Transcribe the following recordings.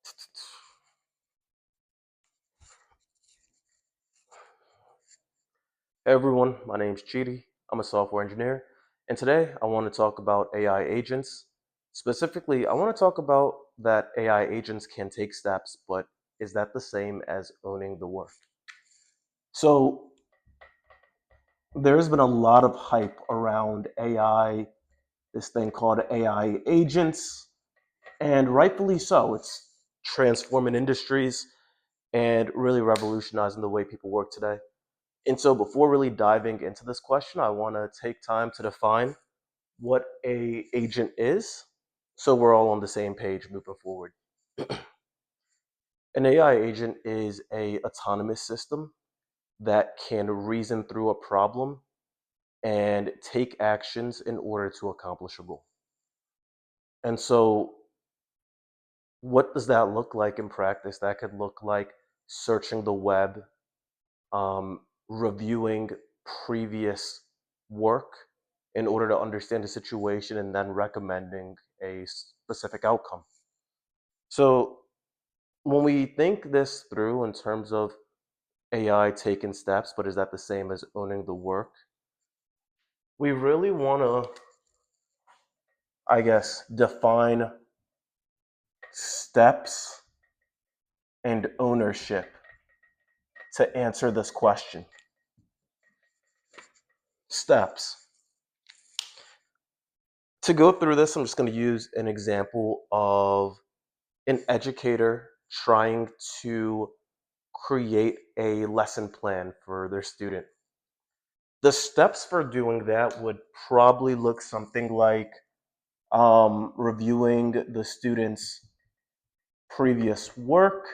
Hey everyone, my name's Chidi. I'm a software engineer, and today I want to talk about AI agents. Specifically, I want to talk about that AI agents can take steps, but is that the same as owning the work? So, there's been a lot of hype around AI, this thing called AI agents, and rightfully so. It's transforming industries and really revolutionizing the way people work today. And so, before really diving into this question, I want to take time to define what a agent is, so we're all on the same page moving forward. An AI agent is a autonomous system that can reason through a problem and take actions in order to accomplish a goal. And so, what does that look like in practice? That could look like searching the web, reviewing previous work in order to understand the situation and then recommending a specific outcome. So, when we think this through in terms of AI taking steps, but is that the same as owning the work? We really want to, I guess, define steps and ownership to answer this question. Steps. To go through this, I'm just going to use an example of an educator trying to create a lesson plan for their student. The steps for doing that would probably look something like reviewing the student's previous work,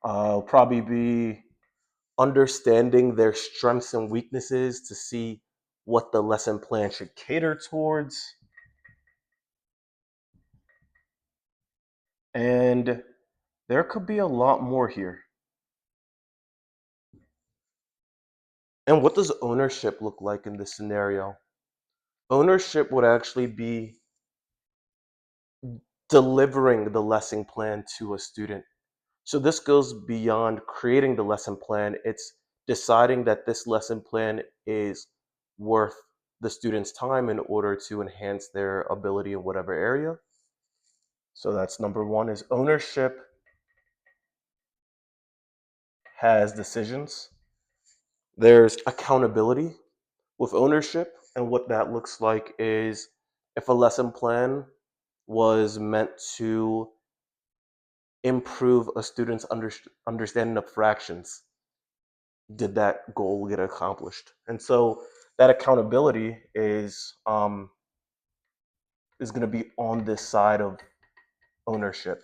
probably be understanding their strengths and weaknesses to see what the lesson plan should cater towards. And there could be a lot more here. And what does ownership look like in this scenario? Ownership would actually be delivering the lesson plan to a student. So this goes beyond creating the lesson plan. It's deciding that this lesson plan is worth the student's time in order to enhance their ability in whatever area. So that's number one is ownership has decisions. There's accountability with ownership. And what that looks like is if a lesson plan was meant to improve a student's understanding of fractions, did that goal get accomplished? And so that accountability is going to be on this side of ownership.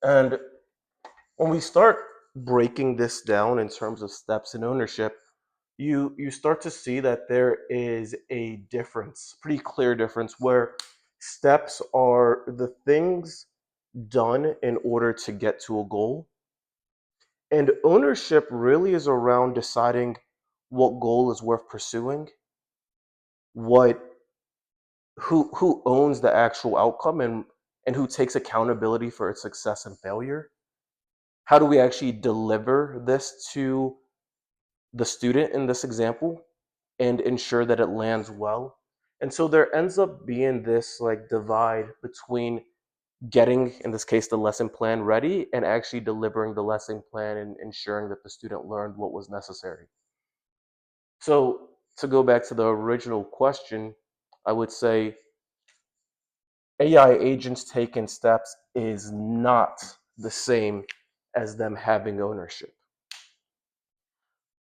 And when we start breaking this down in terms of steps in ownership, you start to see that there is a difference, pretty clear difference, where steps are the things done in order to get to a goal. And ownership really is around deciding what goal is worth pursuing, what who owns the actual outcome and who takes accountability for its success and failure. How do we actually deliver this to the student in this example and ensure that it lands well? And so there ends up being this like divide between getting, in this case, the lesson plan ready and actually delivering the lesson plan and ensuring that the student learned what was necessary. So to go back to the original question, I would say AI agents taking steps is not the same as them having ownership.